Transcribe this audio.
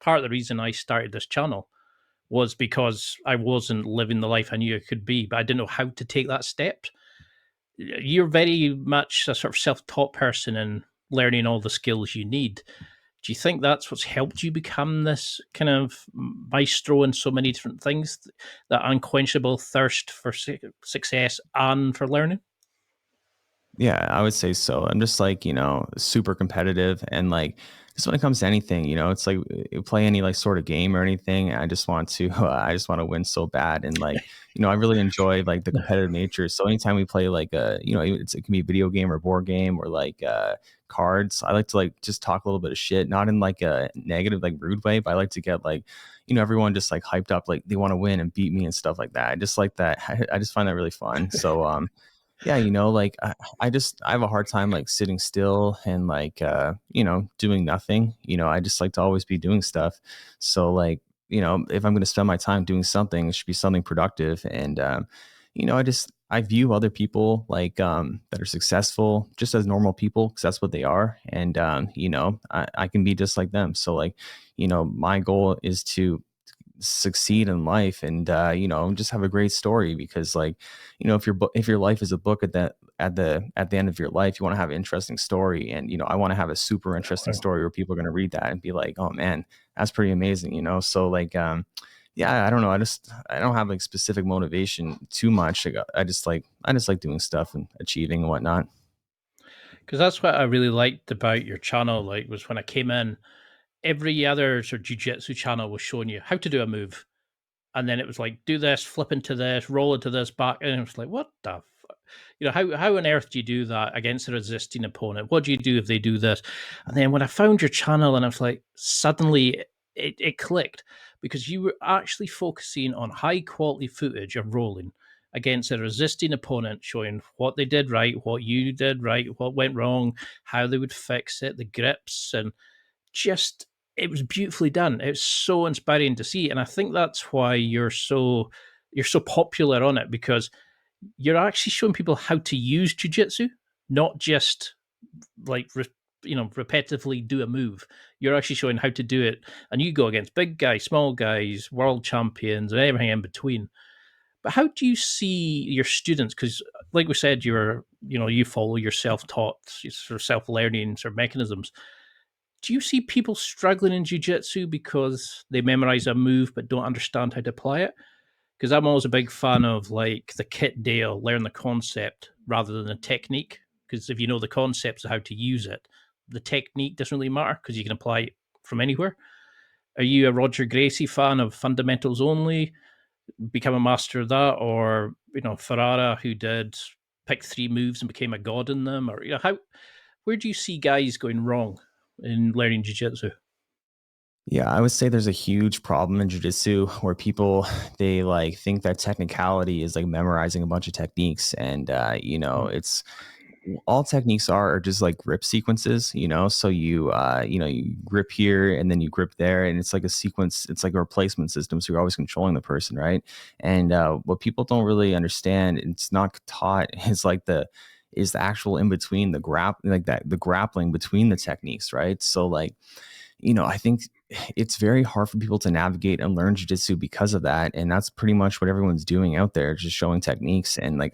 part of the reason I started this channel was because I wasn't living the life I knew I could be, but I didn't know how to take that step. You're very much a sort of self-taught person and learning all the skills you need. Do you think that's what's helped you become this kind of maestro in so many different things, that unquenchable thirst for success and for learning? Yeah, I would say so. I'm just like, super competitive and like just when it comes to anything, it's like you play any like sort of game or anything. I just want to I just want to win so bad. And like, I really enjoy like the competitive nature. So anytime we play like it can be a video game or board game or like cards, I like to like just talk a little bit of shit, not in like a negative, like rude way, but I like to get like, everyone just like hyped up, like they want to win and beat me and stuff like that. I just like that. I just find that really fun. So yeah, like I have a hard time like sitting still and like doing nothing. I just like to always be doing stuff. So like, if I'm going to spend my time doing something, it should be something productive. And I view other people like that are successful just as normal people because that's what they are. And I can be just like them. So like, my goal is to succeed in life and just have a great story because like if your life is a book at the end of your life, you want to have an interesting story. And I want to have a super interesting story where people are going to read that and be like, oh man, that's pretty amazing. So like yeah, I don't know, I don't have like specific motivation too much. Like, I just like doing stuff and achieving and whatnot. Because that's what I really liked about your channel. Like, was when I came in, every other sort of jiu-jitsu channel was showing you how to do a move, and then it was like, do this, flip into this, roll into this, back, and it was like, what the how on earth do you do that against a resisting opponent? What do you do if they do this? And then when I found your channel, and I was like, suddenly it clicked, because you were actually focusing on high quality footage of rolling against a resisting opponent, showing what they did right, what you did right, what went wrong, how they would fix it, the grips, and just it was beautifully done. It's so inspiring to see, and I think that's why you're so popular on it, because you're actually showing people how to use jujitsu, not just like repetitively do a move. You're actually showing how to do it, and you go against big guys, small guys, world champions, and everything in between. But how do you see your students? Because, like we said, you follow your self-taught, sort of self-learning sort of mechanisms. Do you see people struggling in jiu-jitsu because they memorize a move but don't understand how to apply it? Because I'm always a big fan of like the kit Dale, learn the concept rather than the technique. Because if you know the concepts of how to use it, the technique doesn't really matter because you can apply it from anywhere. Are you a Roger Gracie fan of fundamentals only, become a master of that, or Ferrara, who did pick three moves and became a god in them, or how? Where do you see guys going wrong in learning jiu-jitsu? Yeah, I would say there's a huge problem in jujitsu where people they like think that technicality is like memorizing a bunch of techniques, and Mm. it's all techniques are just like grip sequences. So you grip here and then you grip there, and it's like a sequence. It's like a replacement system, so you're always controlling the person, right? And what people don't really understand, it's not taught, is the actual in between the grappling between the techniques, right? So like I think it's very hard for people to navigate and learn jujitsu because of that. And that's pretty much what everyone's doing out there, just showing techniques. And like,